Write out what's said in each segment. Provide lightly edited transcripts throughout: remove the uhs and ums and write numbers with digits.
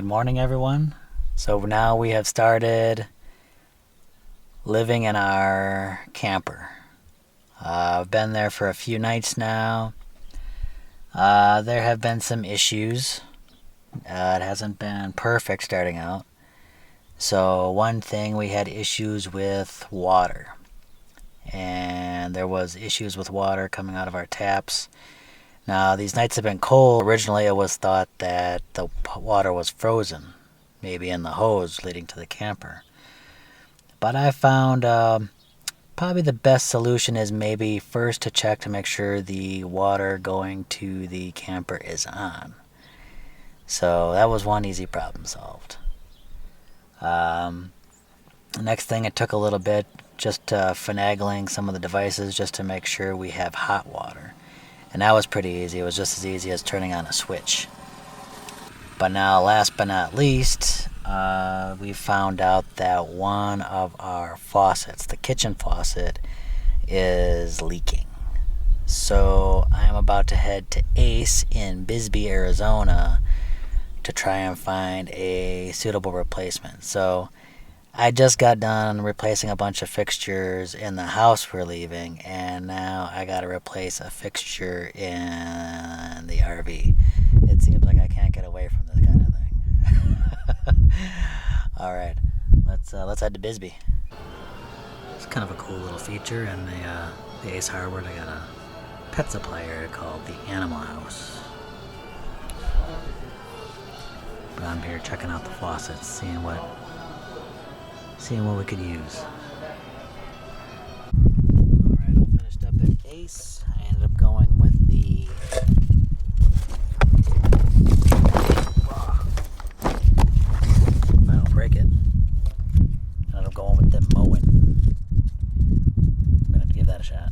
morning, everyone. So now we have started living in our camper. I've been there for a few nights now. There have been some issues. It hasn't been perfect starting out. So one thing, we had issues with water. And there was issues with water coming out of our taps. Now, these nights have been cold. Originally, it was thought that the water was frozen, maybe in the hose leading to the camper. But I found probably the best solution is maybe first to check to make sure the water going to the camper is on. So that was one easy problem solved. Next thing, it took a little bit, just finagling some of the devices just to make sure we have hot water. And that was pretty easy. It was just as easy as turning on a switch. But now, last but not least, we found out that one of our faucets, the kitchen faucet, is leaking. So I'm about to head to Ace in Bisbee, Arizona to try and find a suitable replacement. So I just got done replacing a bunch of fixtures in the house we're leaving, and now I got to replace a fixture in the RV. It seems like I can't get away from this kind of thing. All right, let's head to Bisbee. It's kind of a cool little feature in the Ace Hardware. They got a pet supply area called the Animal House. But I'm here checking out the faucets, seeing what we could use. Alright, I finished up at Ace. I ended up going with the if I don't break it. I ended up going with the Moen. I'm gonna have to give that a shot.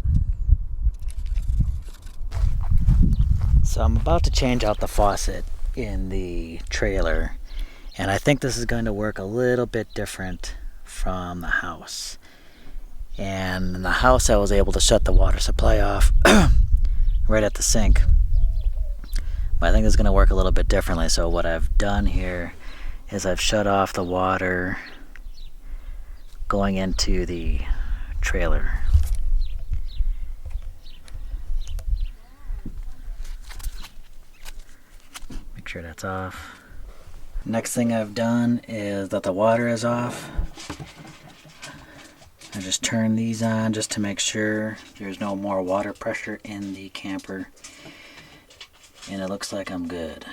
So I'm about to change out the faucet in the trailer, and I think this is going to work a little bit different from the house. And in the house, I was able to shut the water supply off right at the sink. But I think it's going to work a little bit differently. So what I've done here is I've shut off the water going into the trailer. Make sure that's off. Next thing I've done is that the water is off. I just turn these on just to make sure there's no more water pressure in the camper. And it looks like I'm good.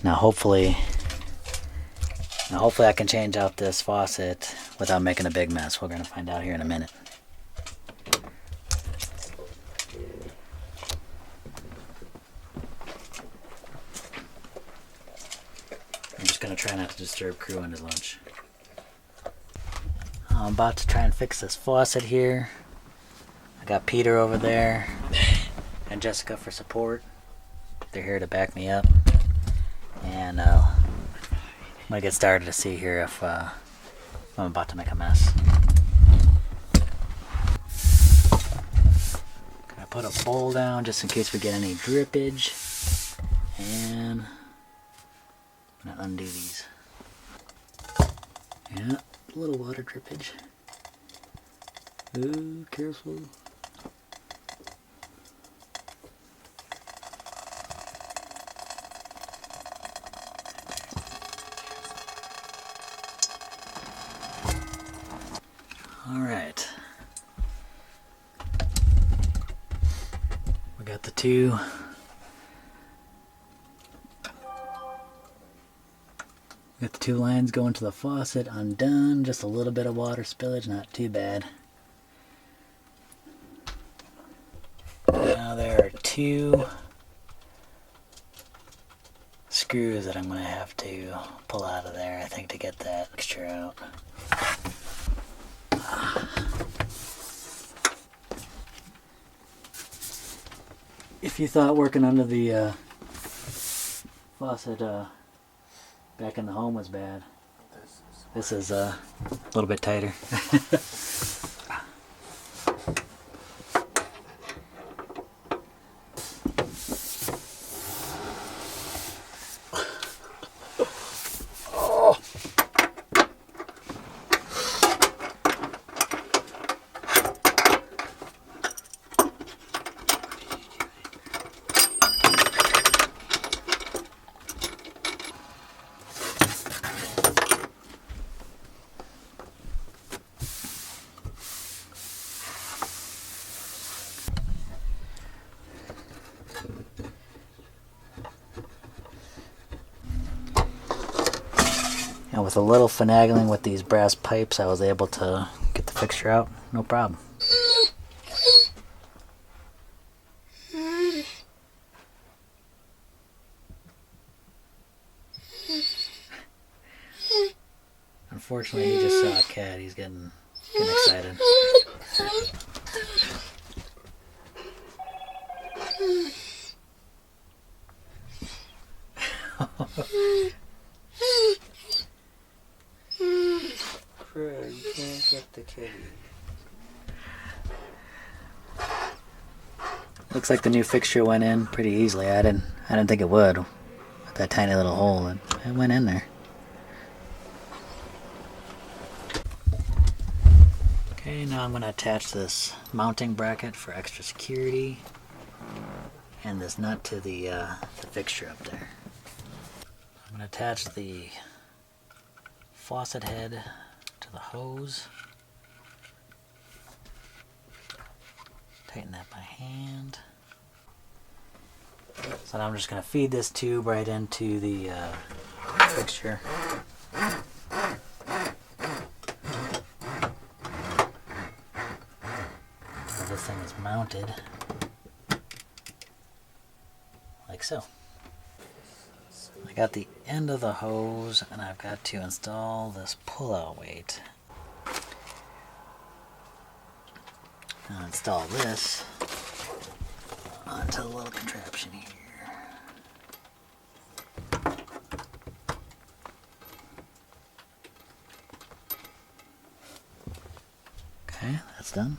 Now hopefully I can change out this faucet without making a big mess. We're going to find out here in a minute. I'm just going to try not to disturb crew on his lunch. I'm about to try and fix this faucet here. I got Peter over there and Jessica for support. They're here to back me up. And I'm going to get started to see here if I'm about to make a mess. Gonna put a bowl down just in case we get any drippage. And I'm gonna undo these. Yeah, a little water drippage. Ooh, careful. All right. We got the two. Got the two lines going to the faucet undone. Just a little bit of water spillage, not too bad. Now there are two screws that I'm going to have to pull out of there, I think, to get that fixture out. If you thought working under the faucet back in the home was bad, this is a little bit tighter. And with a little finagling with these brass pipes, I was able to get the fixture out, no problem. Unfortunately, he just saw a cat. He's getting excited. Fred, you can't get the kitty. Looks like the new fixture went in pretty easily. I didn't think it would. With that tiny little hole, it went in there. Okay, now I'm going to attach this mounting bracket for extra security and this nut to the fixture up there. I'm going to attach the faucet head to the hose. Tighten that by hand. So now I'm just going to feed this tube right into the fixture. So this thing is mounted like so. I got the end of the hose and I've got to install this pull-out weight. I'll install this onto the little contraption here. Okay, that's done.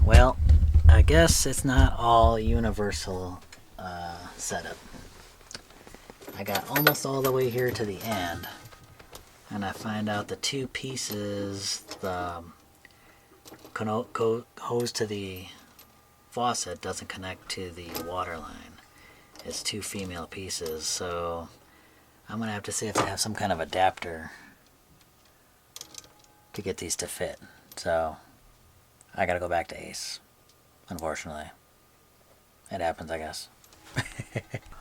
Well, I guess it's not all universal setup. I got almost all the way here to the end, and I find out the two pieces, the hose to the faucet doesn't connect to the water line. It's two female pieces, so I'm gonna have to see if I have some kind of adapter to get these to fit. So I gotta go back to Ace, unfortunately. It happens, I guess.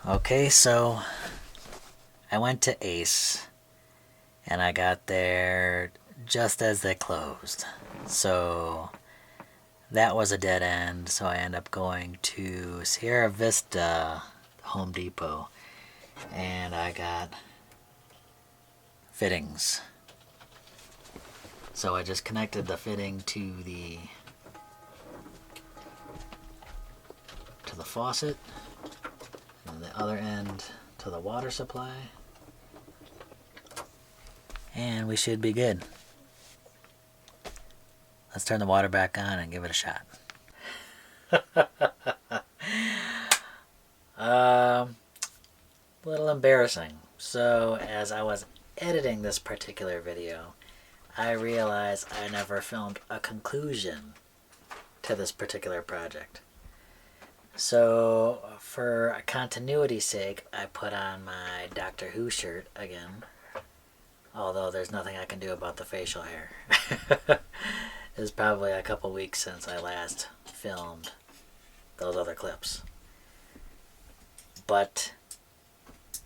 Okay, so I went to Ace and I got there just as they closed. So that was a dead end, so I ended up going to Sierra Vista Home Depot and I got fittings. So I just connected the fitting to the faucet and the other end to the water supply, and we should be good. Let's turn the water back on and give it a shot. Little embarrassing. So as I was editing this particular video, I realized I never filmed a conclusion to this particular project. So for continuity's sake, I put on my Doctor Who shirt again, although there's nothing I can do about the facial hair. It's probably a couple weeks since I last filmed those other clips. But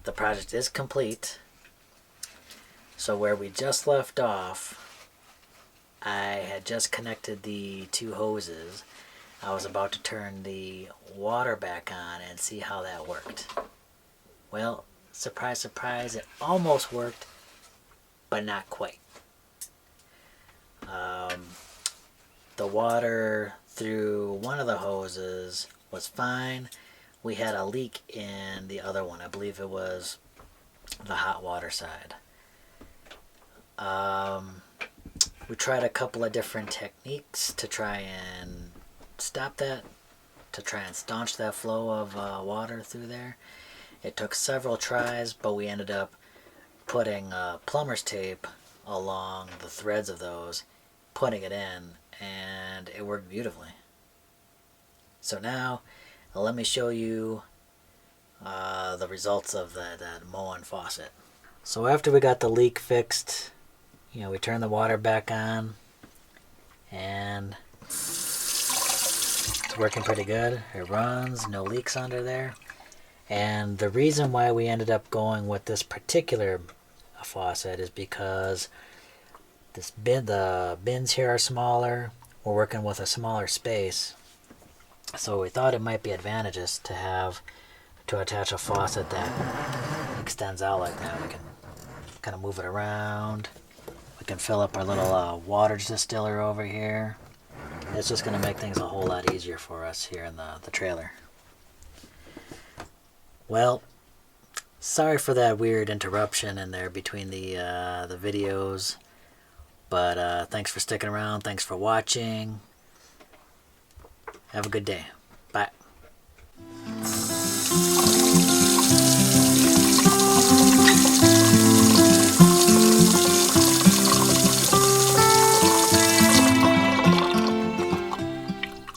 the project is complete. So where we just left off, I had just connected the two hoses. I was about to turn the water back on and see how that worked. Well, surprise, surprise, it almost worked, but not quite. The water through one of the hoses was fine. We had a leak in the other one. I believe it was the hot water side. We tried a couple of different techniques to try and stop that, to try and staunch that flow of water through there. It took several tries, but we ended up putting plumber's tape along the threads of those, putting it in, and it worked beautifully. So now let me show you the results of that Moen faucet. So after we got the leak fixed, we turned the water back on, and it's working pretty good. It runs, no leaks under there. And the reason why we ended up going with this particular a faucet is because the bins here are smaller. We're working with a smaller space, so we thought it might be advantageous to attach a faucet that extends out like that. We can kind of move it around. We can fill up our little water distiller over here. It's just going to make things a whole lot easier for us here in the trailer. Well, sorry for that weird interruption in there between the videos, but thanks for sticking around. Thanks for watching. Have a good day.